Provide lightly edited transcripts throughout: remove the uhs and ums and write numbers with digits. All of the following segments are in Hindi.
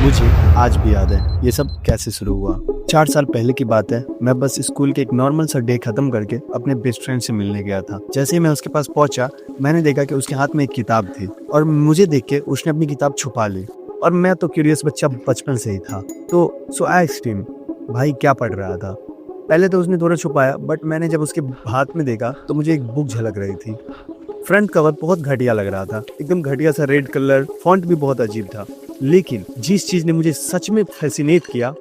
मुझे आज भी याद है ये सब कैसे शुरू हुआ। 4 साल पहले की बात है। मैं बस स्कूल के एक नॉर्मल सा डे खत्म करके अपने बेस्ट फ्रेंड से मिलने गया था। जैसे ही मैं उसके पास पहुंचा, मैंने देखा कि उसके हाथ में एक किताब थी और मुझे देख के उसने अपनी किताब छुपा ली। और मैं तो क्यूरियस बच्चा बचपन से ही था, तो सो आई आस्क्ड हिम, भाई क्या पढ़ रहा था। पहले तो उसने थोड़ा छुपाया, बट मैंने जब उसके हाथ में देखा तो मुझे एक बुक झलक रही थी। फ्रंट कवर बहुत घटिया लग रहा था, एकदम घटिया सा रेड कलर, फॉन्ट भी बहुत अजीब था। लेकिन जिस चीज ने मुझे सच में फैसिनेट किया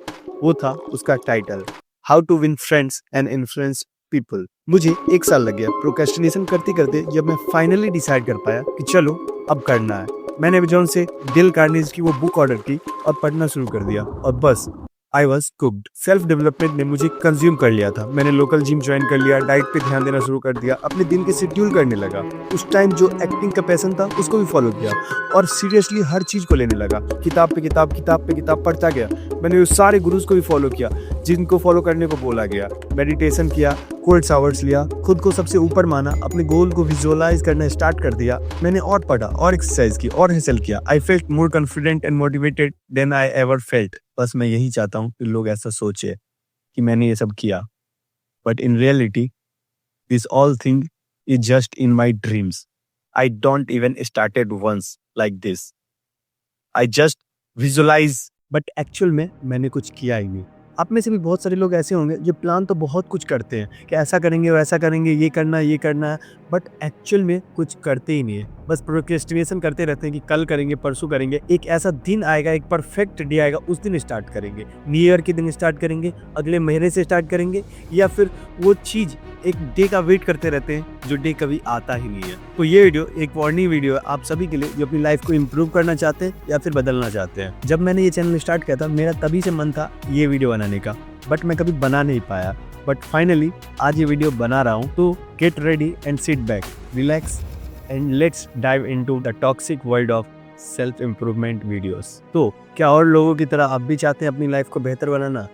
वो था उसका title, how to win friends and influence people. मुझे 1 साल लग गया प्रोक्रेस्टिनेशन करते करते, जब मैं फाइनली डिसाइड कर पाया कि चलो अब करना है। मैंने अमेज़न से डेल कार्नेगी की वो बुक ऑर्डर की और पढ़ना शुरू कर दिया, और बस I was cooked. Self development ने मुझे कंज्यूम कर लिया था। मैंने लोकल जिम ज्वाइन कर लिया, डाइट पे ध्यान देना शुरू कर दिया, अपने दिन के शेड्यूल करने लगा। उस टाइम जो एक्टिंग का पैशन था उसको भी फॉलो किया और सीरियसली हर चीज को लेने लगा। किताब पे किताब, किताब पे किताब पढ़ता गया। मैंने उस सारे गुरुज को भी फॉलो किया जिनको फॉलो करने को बोला गया। मेडिटेशन किया, कोल्ड शावर्स लिया, खुद को सबसे ऊपर माना, अपने गोल को विजुअलाइज करना स्टार्ट कर दिया। मैंने और पढ़ा और एक्सरसाइज की और हसल किया। I felt more confident and motivated than I ever felt. बस मैं यही चाहता हूँ कि लोग ऐसा सोचे कि मैंने ये सब किया, but in reality this all thing is just in my dreams. I don't even started once like this. I just visualise, but actual में मैंने कुछ किया ही नहीं। आप में से भी बहुत सारे लोग ऐसे होंगे जो प्लान तो बहुत कुछ करते हैं कि ऐसा करेंगे वैसा करेंगे, ये करना है ये करना है, बट एक्चुअल में कुछ करते ही नहीं है। बस प्रोक्रेस्टिनेशन करते रहते हैं कि कल करेंगे, परसों करेंगे। एक ऐसा दिन आएगा, एक परफेक्ट डे आएगा, उस दिन स्टार्ट करेंगे। न्यू ईयर के दिन स्टार्ट करेंगे, अगले महीने से स्टार्ट करेंगे, या फिर वो चीज़ एक डे का वेट करते रहते हैं जो डे कभी आता ही नहीं है। तो ये वीडियो एक वार्निंग वीडियो है आप सभी के लिए जो अपनी लाइफ को इम्प्रूव करना चाहते हैं या फिर बदलना चाहते हैं। जब मैंने ये चैनल स्टार्ट किया था, मेरा तभी से मन था ये वीडियो बनाने का, बट मैं कभी बना नहीं पाया। बट फाइनली आज ये वीडियो बना रहा हूँ। तो get ready and sit back, relax and let's dive into the toxic world of self improvement videos. तो क्या और लोगों की तरह आप भी चाहते हैं अपनी लाइफ को बेहतर बनाना?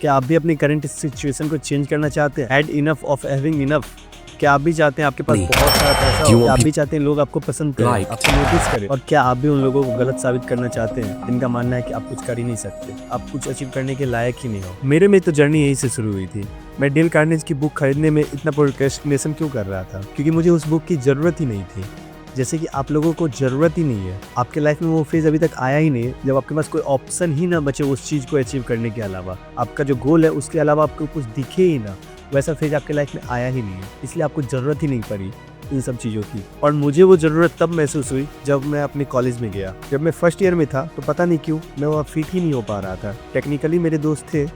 क्या आप भी अपनी करंट सिचुएशन को चेंज करना चाहते हैं? Had enough of having enough. क्या आप भी चाहते हैं आपके पास बहुत सारा पैसा हो? क्या आप भी चाहते हैं लोग आपको पसंद करें, आपको नोटिस करें? और क्या आप भी उन लोगों को गलत साबित करना चाहते हैं जिनका मानना है कि आप कुछ कर ही नहीं सकते, आप कुछ अचीव करने के लायक ही नहीं हो? मेरे में तो जर्नी यही से शुरू हुई थी। मैं डेल कार्नेगी की बुक खरीदने में इतना प्रोक्रेस्टिनेशन क्यों कर रहा था? क्योंकि मुझे उस बुक की जरूरत ही नहीं थी। जैसे कि आप लोगों को जरूरत ही नहीं है। आपके लाइफ में वो फेज अभी तक आया ही नहीं है जब आपके पास कोई ऑप्शन ही ना बचे उस चीज को अचीव करने के अलावा। आपका जो गोल है उसके अलावा आपको कुछ दिखे ही ना, वैसा फेज आपके लाइफ में आया ही नहीं है। इसलिए आपको जरूरत ही नहीं पड़ी इन सब चीज़ों की। और मुझे वो ज़रूरत तब महसूस हुई जब मैं अपने कॉलेज में गया। जब मैं फर्स्ट ईयर में था तो पता नहीं क्यों मैं वहाँ फिट ही नहीं हो पा रहा था। टेक्निकली मेरे दोस्त थे,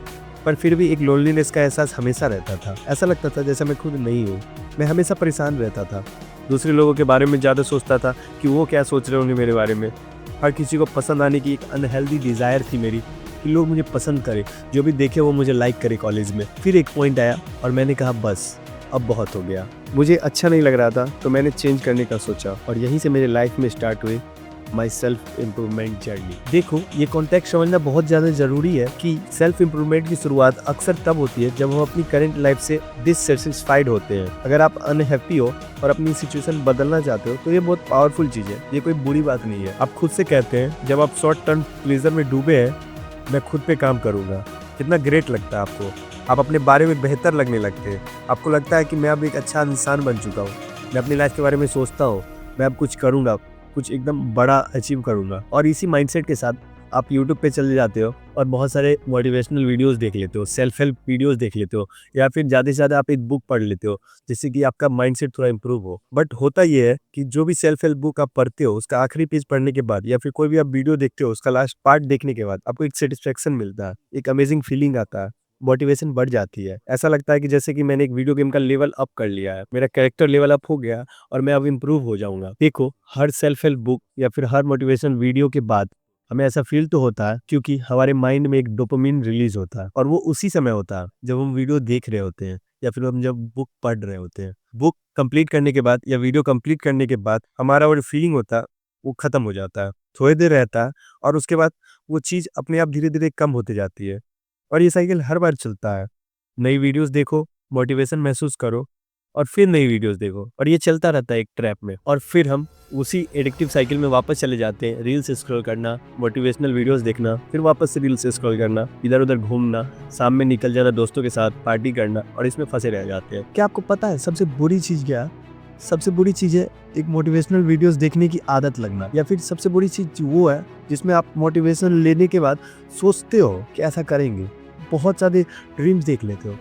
पर फिर भी एक लोनलीनेस का एहसास हमेशा रहता था। ऐसा लगता था जैसे मैं खुद नहीं हूँ। मैं हमेशा परेशान रहता था, दूसरे लोगों के बारे में ज़्यादा सोचता था कि वो क्या सोच रहे होंगे मेरे बारे में। हर किसी को पसंद आने की एक अनहेल्दी डिज़ायर थी मेरी कि लोग मुझे पसंद करें, जो भी देखे वो मुझे लाइक करे कॉलेज में। फिर एक पॉइंट आया और मैंने कहा बस अब बहुत हो गया। मुझे अच्छा नहीं लग रहा था तो मैंने चेंज करने का सोचा, और यहीं से मेरे लाइफ में स्टार्ट हुई माई सेल्फ इम्प्रूवमेंट जर्नी। देखो, ये कॉन्टेक्स्ट समझना बहुत ज़्यादा ज़रूरी है कि सेल्फ इम्प्रूवमेंट की शुरुआत अक्सर तब होती है जब हम अपनी करंट लाइफ से डिससेटिस्फाइड होते हैं। अगर आप अनहैप्पी हो और अपनी सिचुएशन बदलना चाहते हो तो ये बहुत पावरफुल चीज़ है, ये कोई बुरी बात नहीं है। आप खुद से कहते हैं जब आप शॉर्ट टर्म प्लेजर में डूबे हैं, मैं खुद पे काम करूँगा। कितना ग्रेट लगता है आपको। आप अपने बारे में बेहतर लगने लगते हैं। आपको लगता है कि मैं अब एक अच्छा इंसान बन चुका हूँ। मैं अपनी लाइफ के बारे में सोचता हूँ, मैं अब कुछ करूँगा, कुछ एकदम बड़ा अचीव करूँगा। और इसी माइंडसेट के साथ आप यूट्यूब पे चले जाते हो और बहुत सारे मोटिवेशनल वीडियोस देख लेते हो, सेल्फ हेल्प वीडियोस देख लेते हो, या फिर ज़्यादा से ज़्यादा आप एक बुक पढ़ लेते हो जिससे कि आपका माइंडसेट थोड़ा इंप्रूव हो। बट होता ये है कि जो भी सेल्फ हेल्प बुक आप पढ़ते हो उसका आखिरी पेज पढ़ने के बाद, या फिर कोई भी आप वीडियो देखते हो उसका लास्ट पार्ट देखने के बाद, आपको एक सेटिस्फेक्शन मिलता है, एक अमेजिंग फीलिंग आता है, मोटिवेशन बढ़ जाती है। ऐसा लगता है कि जैसे कि मैंने एक वीडियो गेम का लेवल अप कर लिया है, मेरा कैरेक्टर लेवल अप हो गया और मैं अब इम्प्रूव हो जाऊंगा। देखो, हर सेल्फ हेल्प बुक या फिर हर मोटिवेशन वीडियो के बाद हमें ऐसा फील तो होता है क्योंकि हमारे माइंड में एक डोपामिन रिलीज होता है, और वो उसी समय होता है जब हम वीडियो देख रहे होते हैं या फिर हम जब बुक पढ़ रहे होते हैं। बुक कंप्लीट करने के बाद या वीडियो कंप्लीट करने के बाद हमारा वो फीलिंग होता है वो खत्म हो जाता है, थोड़ी देर रहता है, और उसके बाद वो चीज़ अपने आप धीरे धीरे कम होती जाती है। और ये साइकिल हर बार चलता है। नई वीडियोस देखो, मोटिवेशन महसूस करो, और फिर नई वीडियोस देखो, और ये चलता रहता है एक ट्रैप में। और फिर हम उसी एडिक्टिव साइकिल में वापस चले जाते हैं, रील्स स्क्रॉल करना, मोटिवेशनल वीडियोस देखना, फिर वापस से रील्स स्क्रॉल करना, इधर उधर घूमना, शाम में निकल जाना दोस्तों के साथ पार्टी करना, और इसमें फंसे रह जाते हैं। क्या आपको पता है सबसे बुरी चीज़ क्या है? सबसे बुरी चीज़ है एक मोटिवेशनल वीडियोस देखने की आदत लगना, या फिर सबसे बुरी चीज़ वो है जिसमें आप मोटिवेशन लेने के बाद सोचते हो कि ऐसा करेंगे, बहुत सारे ड्रीम्स देख लेते हो,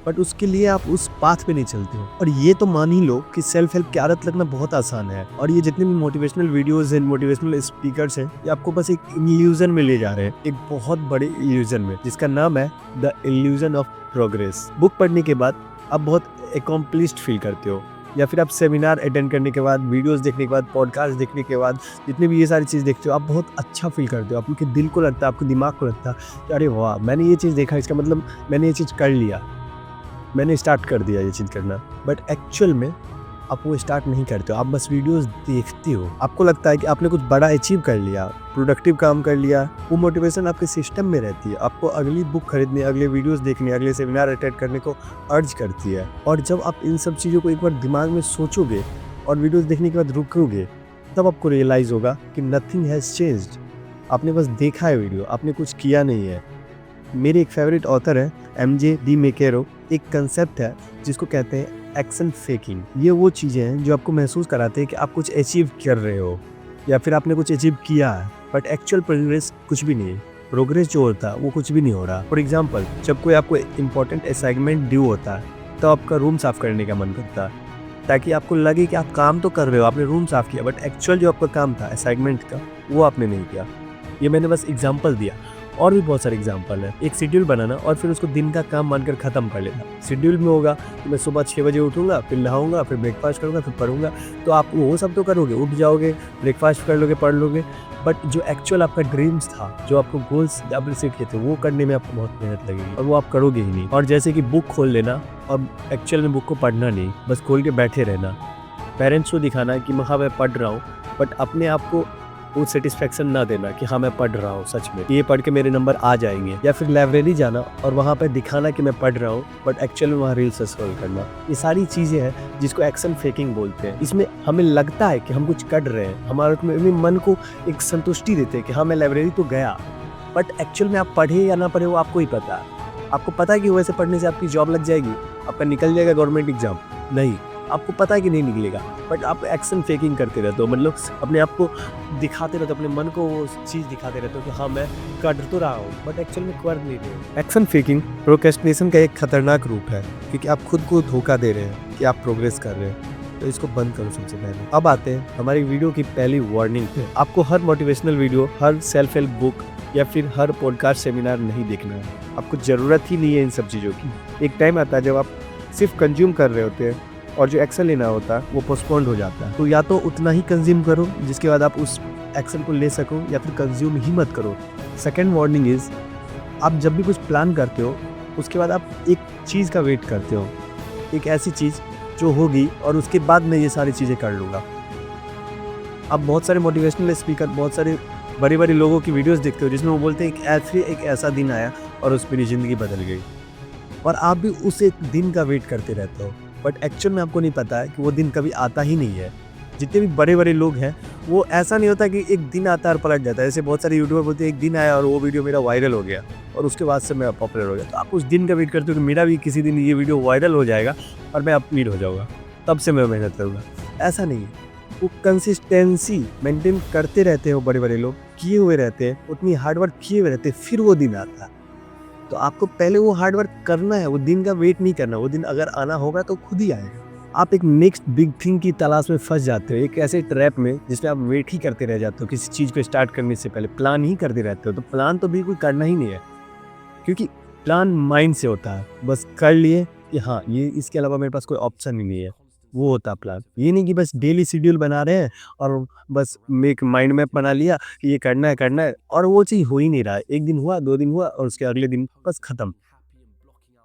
बट उसके लिए आप उस पाथ पे नहीं चलते हो। और ये तो मान ही लो कि सेल्फ हेल्प की आदत लगना बहुत आसान है, और ये जितने भी मोटिवेशनल वीडियोस हैं, मोटिवेशनल स्पीकर्स हैं, ये आपको बस एक इल्यूजन में ले जा रहे हैं, एक बहुत बड़े इल्यूजन में, जिसका नाम है the illusion of progress. Book पढ़ने के बाद आप बहुत अकॉम्प्लिश्ड फील करते हो, या फिर आप सेमिनार अटेंड करने के बाद, वीडियोस देखने के बाद, पॉडकास्ट देखने के बाद, जितनी भी ये सारी चीज़ देखते हो, आप बहुत अच्छा फील करते हो। आपके दिल को लगता है, आपके दिमाग को लगता है कि अरे वाह, मैंने ये चीज़ देखा, इसका मतलब मैंने ये चीज़ कर लिया, मैंने स्टार्ट कर दिया ये चीज़ करना। बट एक्चुअल में आप वो स्टार्ट नहीं करते हो, आप बस वीडियोस देखते हो। आपको लगता है कि आपने कुछ बड़ा अचीव कर लिया, प्रोडक्टिव काम कर लिया, वो मोटिवेशन आपके सिस्टम में रहती है, आपको अगली बुक खरीदने, अगले वीडियोस देखने, अगले सेमिनार अटेंड करने को अर्ज करती है। और जब आप इन सब चीज़ों को एक बार दिमाग में सोचोगे और वीडियोस देखने के बाद रुकोगे, तब आपको रियलाइज़ होगा कि नथिंग हैज़ चेंज्ड। आपने बस देखा है वीडियो, आपने कुछ किया नहीं है। मेरे एक फेवरेट ऑथर है MJ डी मेकेरो। एक कंसेप्ट है जिसको कहते हैं एक्शन फेकिंग। ये वो चीज़ें हैं जो आपको महसूस कराते हैं कि आप कुछ अचीव कर रहे हो, या फिर आपने कुछ अचीव किया है, बट एक्चुअल प्रोग्रेस कुछ भी नहीं है। प्रोग्रेस जो होता है वो कुछ भी नहीं हो रहा। फॉर एग्जाम्पल, जब कोई आपको इंपॉर्टेंट असाइनमेंट ड्यू होता है, तो आपका रूम साफ करने का मन करता है, ताकि आपको लगे कि आप काम तो कर रहे हो, आपने रूम साफ किया, बट एक्चुअल जो आपका काम था असाइनमेंट का, वो आपने नहीं किया। ये मैंने बस एग्जाम्पल दिया, और भी बहुत सारे एग्जाम्पल है। एक शेड्यूल बनाना और फिर उसको दिन का काम मानकर ख़त्म कर लेना। शेड्यूल में होगा कि मैं सुबह 6 बजे उठूंगा, फिर नहाऊंगा, फिर ब्रेकफास्ट करूंगा, फिर पढ़ूंगा, तो आप वो सब तो करोगे, उठ जाओगे, ब्रेकफास्ट कर लोगे, पढ़ लोगे, बट जो एक्चुअल आपका ड्रीम्स था, जो आपको गोल्स आपने सेट किए थे, वो करने में आपको बहुत मेहनत लगेगी, और वो आप करोगे ही नहीं। और जैसे कि बुक खोल लेना और एक्चुअल में बुक को पढ़ना नहीं, बस खोल के बैठे रहना, पेरेंट्स को दिखाना कि हाँ मैं पढ़ रहा हूँ, बट अपने आप को वो सेटिस्फेक्शन ना देना कि हाँ मैं पढ़ रहा हूँ, सच में ये पढ़ के मेरे नंबर आ जाएंगे। या फिर लाइब्रेरी जाना और वहाँ पर दिखाना कि मैं पढ़ रहा हूँ, बट एक्चुअल में वहाँ रील्स स्क्रॉल करना। ये सारी चीज़ें हैं जिसको एक्शन फेकिंग बोलते हैं। इसमें हमें लगता है कि हम कुछ कर रहे हैं, हमारे मन को एक संतुष्टि देते हैं कि हाँ मैं लाइब्रेरी तो गया, बट एक्चुअल में आप पढ़े या ना पढ़े वो आपको ही पता है। आपको पता है कि वैसे पढ़ने से आपकी जॉब लग जाएगी, आपका निकल जाएगा गवर्नमेंट एग्जाम, नहीं, आपको पता है कि नहीं निकलेगा, बट आप एक्शन फेकिंग करते रहते हो, मतलब अपने आप को दिखाते रहते हो, अपने मन को वो चीज़ दिखाते रहते हो कि हाँ मैं कर तो रहा हूँ, बट एक्चुअल में कर नहीं रहे हो। एक्शन फेकिंग प्रोक्रेस्टिनेशन का एक खतरनाक रूप है, क्योंकि आप खुद को धोखा दे रहे हैं कि आप प्रोग्रेस कर रहे हैं। तो इसको बंद करो सबसे पहले। अब आते हैं हमारी वीडियो की पहली वार्निंग पे। आपको हर मोटिवेशनल वीडियो, हर सेल्फ हेल्प बुक या फिर हर पॉडकास्ट सेमिनार नहीं देखना है। आपको ज़रूरत ही नहीं है इन सब चीज़ों की। एक टाइम आता है जब आप सिर्फ कंज्यूम कर रहे होते हैं और जो एक्शन लेना होता है वो पोस्टपोन्ड हो जाता है। तो या तो उतना ही कंज्यूम करो जिसके बाद आप उस एक्शन को ले सको, या फिर कंज्यूम ही मत करो। सेकेंड वार्निंग इज़, आप जब भी कुछ प्लान करते हो उसके बाद आप एक चीज़ का वेट करते हो, एक ऐसी चीज़ जो होगी और उसके बाद मैं ये सारी चीज़ें कर लूँगा। आप बहुत सारे मोटिवेशनल स्पीकर, बहुत सारे बड़े बड़े लोगों की वीडियोस देखते हो जिसमें वो बोलते हैं कि एक ऐसा दिन आया और उस मेरी ज़िंदगी बदल गई, और आप भी उस एक दिन का वेट करते रहते हो, बट एक्चुअल में आपको नहीं पता है कि वो दिन कभी आता ही नहीं है। जितने भी बड़े बड़े लोग हैं वो ऐसा नहीं होता कि एक दिन आता है और पलट जाता है। ऐसे बहुत सारे यूट्यूबर बोलते हैं एक दिन आया और वो वीडियो मेरा वायरल हो गया और उसके बाद से मैं पॉपुलर हो गया। तो आप उस दिन का वेट करते हो कि मेरा भी किसी दिन ये वीडियो वायरल हो जाएगा और मैं अपमीट हो जाऊँगा, तब से मैं मेहनत करूँगा। ऐसा नहीं है, वो कंसिस्टेंसी मेंटेन करते रहते हो, बड़े बड़े लोग किए हुए रहते हैं, उतनी हार्डवर्क किए हुए रहते हैं, फिर वो दिन आता है। तो आपको पहले वो हार्डवर्क करना है, वो दिन का वेट नहीं करना। वो दिन अगर आना होगा तो खुद ही आएगा। आप एक नेक्स्ट बिग थिंग की तलाश में फंस जाते हो, एक ऐसे ट्रैप में जिसमें आप वेट ही करते रह जाते हो। किसी चीज़ को स्टार्ट करने से पहले प्लान ही करते रहते हो। तो प्लान तो बिल्कुल करना ही नहीं है, क्योंकि प्लान माइंड से होता है। बस कर लिए कि हाँ ये, इसके अलावा मेरे पास कोई ऑप्शन ही नहीं है, वो होता है प्लान। ये नहीं कि बस डेली शेड्यूल बना रहे हैं और बस एक माइंड मैप बना लिया कि ये करना है और वो चीज़ हो ही नहीं रहा है। एक दिन हुआ, 2 दिन हुआ और उसके अगले दिन बस खत्म।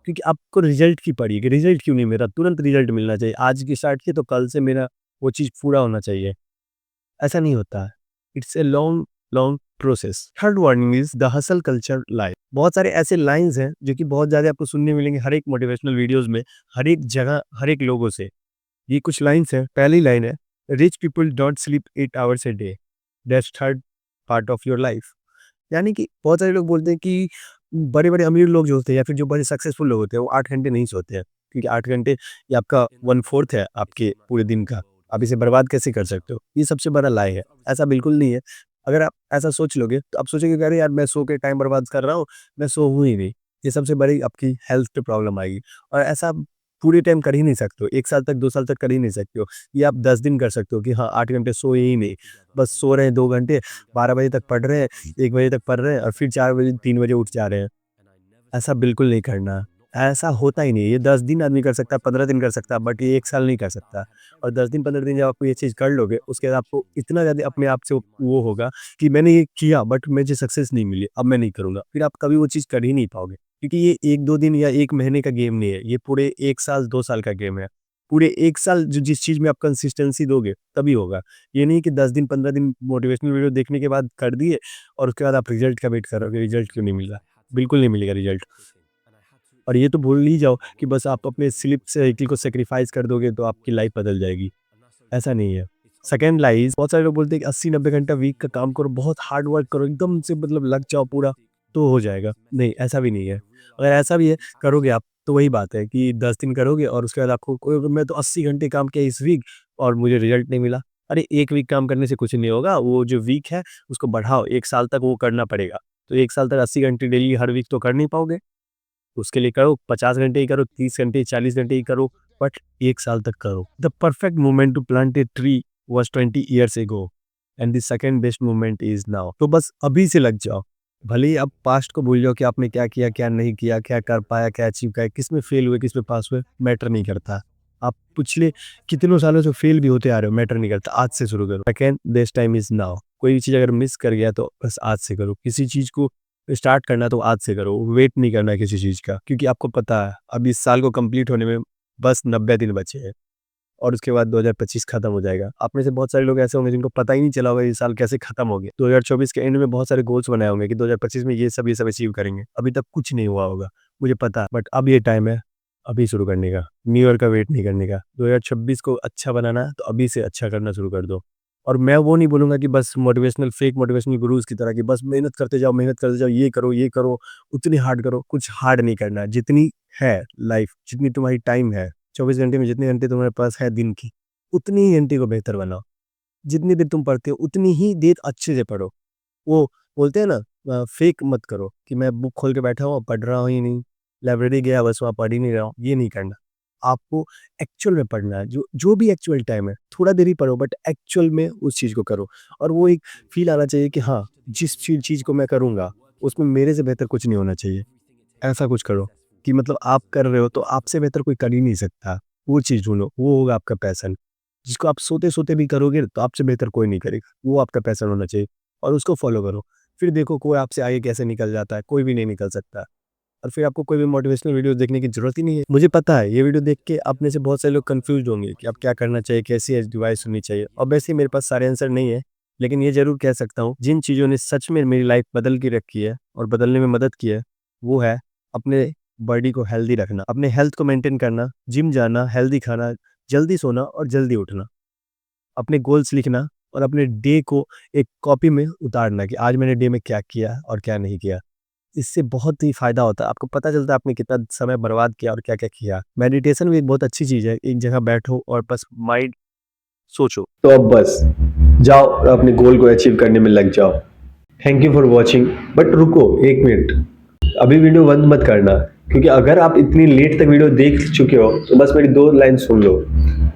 क्योंकि आपको रिजल्ट की पड़ी है कि रिजल्ट क्यों नहीं मिल रहा, तुरंत रिजल्ट मिलना चाहिए। आज की स्टार्ट की तो कल से मेरा वो चीज़ पूरा होना चाहिए, ऐसा नहीं होता है। It's a long long process. Third warning is the hustle culture life. बहुत सारे ऐसे लाइंस हैं जो कि बहुत ज़्यादा आपको सुनने मिलेंगे हर एक मोटिवेशनल वीडियोस में, हर एक जगह, हर एक लोगों से, ये कुछ लाइन्स हैं। पहली लाइन है, rich people don't sleep 8 hours a day, that's third part of your life. यानी कि बहुत सारे लोग बोलते हैं कि बड़े-बड़े अमीर लोग जो होते हैं या फिर जो बड़े सक्सेसफुल लोग होते हैं, वो 8 घंटे नहीं सोते हैं। क्योंकि 8 घंटे ये आपका 1/4 है आपके पूरे दिन का। आप इसे बर्बाद कैसे कर सकते हो? ये सबसे बड़ा लाई है। ऐसा बिल्कुल नहीं है। अगर आप ऐसा सोच लोगे तो आप सोचोगे कि अरे यार मैं सो के टाइम बर्बाद कर रहा हूँ, मैं सो हूँ ही नहीं। ये सबसे बड़ी आपकी हेल्थ पे प्रॉब्लम आएगी और ऐसा आप पूरे टाइम कर ही नहीं सकते हो। 1 साल तक, 2 साल तक कर ही नहीं सकते हो। ये आप 10 दिन कर सकते हो कि हाँ, 8 घंटे सोए ही नहीं। बस सो रहे हैं 2 घंटे, 12 बजे तक पढ़ रहे हैं, 1 बजे तक पढ़ रहे हैं और फिर 4 बजे, 3 बजे उठ जा रहे हैं। ऐसा बिल्कुल नहीं करना। ऐसा होता ही नहीं है। ये 10 दिन आदमी कर सकता है, 15 दिन कर सकता है, बट ये 1 साल नहीं कर सकता। और 10 दिन, 15 दिन जब आप ये चीज़ कर लोगे, उसके बाद आपको इतना ज़्यादा अपने आप से वो होगा कि मैंने ये किया बट मुझे सक्सेस नहीं मिली, अब मैं नहीं करूँगा। फिर आप कभी वो चीज़ कर ही नहीं पाओगे। क्योंकि ये 1-2 दिन या 1 महीने का गेम नहीं है, ये पूरे 1 साल, 2 साल का गेम है। पूरे 1 साल जो जिस चीज़ में आप कंसिस्टेंसी दोगे, तभी होगा। ये नहीं कि 10 दिन, 15 दिन मोटिवेशनल वीडियो देखने के बाद कर दिए और उसके बाद आप रिज़ल्ट का वेट कर रहे हो कि रिज़ल्ट क्यों नहीं मिल रहा? बिल्कुल नहीं मिलेगा रिज़ल्ट। और ये तो भूल ही जाओ कि बस आप अपने स्लीप साइकिल को सैक्रिफाइस कर दोगे तो आपकी लाइफ बदल जाएगी, ऐसा नहीं है। सेकंड लाइज़, बहुत सारे लोग बोलते हैं कि 80-90 घंटा वीक का काम करो, बहुत हार्ड वर्क करो, एकदम से मतलब लग जाओ पूरा, तो हो जाएगा। नहीं, ऐसा भी नहीं है। अगर ऐसा भी है, करोगे आप, तो वही बात है कि 10 दिन करोगे और उसके बाद आपको कोई मैं तो 80 घंटे काम किया इस वीक और मुझे रिज़ल्ट नहीं मिला। अरे 1 वीक काम करने से कुछ नहीं होगा, वो जो वीक है उसको बढ़ाओ, 1 साल तक वो करना पड़ेगा। तो 1 साल तक 80 घंटे डेली हर वीक तो कर नहीं पाओगे। उसके लिए करो 50 घंटे ही करो, 30 घंटे, 40 घंटे ही करो, बट 1 साल तक करो। The perfect moment to plant a tree was 20 years ago and the second best moment is now. तो बस अभी से लग जाओ। भले ही आप पास्ट को भूल जाओ कि आपने क्या किया, क्या नहीं किया, क्या कर पाया, क्या अचीव किया, किसमें फेल हुए, किसमें पास हुए, मैटर नहीं करता। आप पिछले कितनों सालों से फेल भी होते आ रहे हो, मैटर नहीं करता। आज से शुरू करो। Second best time is now. कोई भी चीज़ अगर मिस कर गया तो बस आज से करो। किसी चीज़ को स्टार्ट करना तो आज से करो, वेट नहीं करना है किसी चीज़ का, क्योंकि आपको पता है अब इस साल को कंप्लीट होने में बस 90 दिन बचे हैं और उसके बाद 2025 खत्म हो जाएगा। आप में से बहुत सारे लोग ऐसे होंगे जिनको पता ही नहीं चला होगा ये साल कैसे खत्म हो गया। 2024 के एंड में बहुत सारे गोल्स बनाए होंगे कि 2025 में ये सब अचीव करेंगे। अभी तक कुछ नहीं हुआ होगा, मुझे पता है, बट अब ये टाइम है अभी शुरू करने का, न्यू ईयर का वेट नहीं करने का। 2026 को अच्छा बनाना है तो अभी से अच्छा करना शुरू कर दो। और मैं वो नहीं बोलूँगा कि बस मोटिवेशनल फेक मोटिवेशनल गुरुज़ की तरह कि बस मेहनत करते जाओ, ये करो, उतनी हार्ड करो। कुछ हार्ड नहीं करना है। जितनी है लाइफ, जितनी तुम्हारी टाइम है, 24 घंटे में जितने घंटे तुम्हारे पास है दिन की, उतनी ही घंटे को बेहतर बनाओ। जितनी देर तुम पढ़ते हो, उतनी ही देर अच्छे से पढ़ो। वो बोलते हैं ना फेक मत करो कि मैं बुक खोल के बैठा हूँ, पढ़ रहा हूँ ही नहीं, लाइब्रेरी गया बस वहाँ पढ़ ही नहीं रहा हूँ, ये नहीं करना। आपको एक्चुअल में पढ़ना है, जो जो भी एक्चुअल टाइम है, थोड़ा देर ही पढ़ो बट एक्चुअल में उस चीज़ को करो। और वो एक फ़ील आना चाहिए कि हाँ, जिस चीज़ को मैं करूँगा, उसमें मेरे से बेहतर कुछ नहीं होना चाहिए। ऐसा कुछ करो कि मतलब आप कर रहे हो तो आपसे बेहतर कोई कर ही नहीं सकता। वो चीज़ ढूँढो, वो होगा आपका पैशन। जिसको आप सोते-सोते भी करोगे तो आपसे बेहतर कोई नहीं करेगा। वो आपका पैशन होना चाहिए और उसको फ़ॉलो करो। फिर देखो कोई आपसे आगे कैसे निकल जाता है, कोई भी नहीं निकल सकता। और फिर आपको कोई भी मोटिवेशनल वीडियोस देखने की ज़रूरत ही नहीं है। मुझे पता है ये वीडियो देख के आप में से बहुत सारे लोग कन्फ्यूज़्ड होंगे कि अब क्या करना चाहिए, कैसी एडवाइस सुननी चाहिए। ऑब्वियसली मेरे पास सारे आंसर नहीं है, लेकिन ये ज़रूर कह सकता हूँ, जिन चीज़ों ने सच में मेरी लाइफ बदल के रखी है और बदलने में मदद की है, वो है अपने बॉडी को हेल्दी रखना, अपने हेल्थ को मेंटेन करना, जिम जाना, हेल्दी खाना, जल्दी सोना और जल्दी उठना, अपने गोल्स लिखना और अपने डे को एक कॉपी में उतारना कि आज मैंने डे में क्या किया और क्या नहीं किया। इससे बहुत ही फ़ायदा होता है, आपको पता चलता है आपने कितना समय बर्बाद किया और क्या-क्या किया। मेडिटेशन भी एक बहुत अच्छी चीज़ है, एक जगह बैठो और बस माइंड सोचो। तो अब बस जाओ अपने गोल को अचीव करने में लग जाओ। Thank you for watching. But रुको 1 मिनट, अभी वीडियो बंद मत करना, क्योंकि अगर आप इतनी लेट तक वीडियो देख चुके हो तो बस मेरी 2 लाइन सुन लो।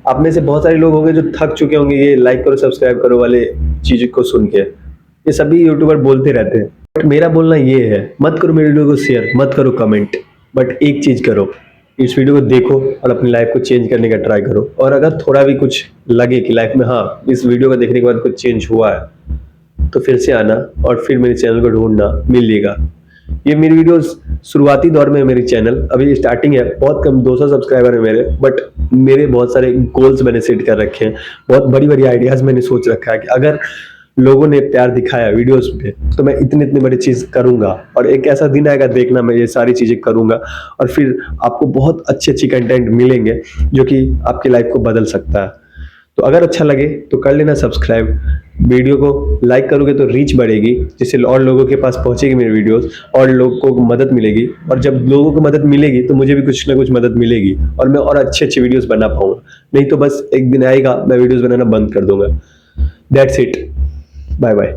आप में से बहुत सारे लोग होंगे जो थक चुके होंगे ये लाइक करो सब्सक्राइब करो वाले चीज़ को सुन के। ये सभी यूट्यूबर बोलते रहते हैं, बट मेरा बोलना ये है, मत करो मेरे वीडियो को शेयर, मत करो कमेंट, बट एक चीज़ करो, इस वीडियो को देखो और अपनी लाइफ को चेंज करने का ट्राई करो। और अगर थोड़ा भी कुछ लगे कि लाइफ में हाँ इस वीडियो को देखने के बाद कुछ चेंज हुआ है, तो फिर से आना और फिर मेरे चैनल को ढूंढना, मिलिएगा। ये मेरी वीडियोस शुरुआती दौर में है, मेरी चैनल अभी स्टार्टिंग है, बहुत कम 200 सब्सक्राइबर है मेरे, बट मेरे बहुत सारे गोल्स मैंने सेट कर रखे हैं, बहुत बड़ी बड़ी आइडियाज़ मैंने सोच रखा है कि अगर लोगों ने प्यार दिखाया वीडियोस पे, तो मैं इतनी इतनी बड़ी चीज करूंगा। और एक ऐसा दिन आएगा, देखना, मैं ये सारी चीजें करूंगा और फिर आपको बहुत अच्छी अच्छी कंटेंट मिलेंगे जो कि आपकी लाइफ को बदल सकता है। तो अगर अच्छा लगे तो कर लेना सब्सक्राइब, वीडियो को लाइक करोगे तो रीच बढ़ेगी, जिससे और लोगों के पास पहुंचेगी मेरी वीडियोस और लोगों को मदद मिलेगी। और जब लोगों को मदद मिलेगी तो मुझे भी कुछ ना कुछ मदद मिलेगी और मैं और अच्छे अच्छे वीडियोस बना पाऊंगा। नहीं तो बस एक दिन आएगा मैं वीडियोस बनाना बंद कर दूंगा। That's it, bye bye.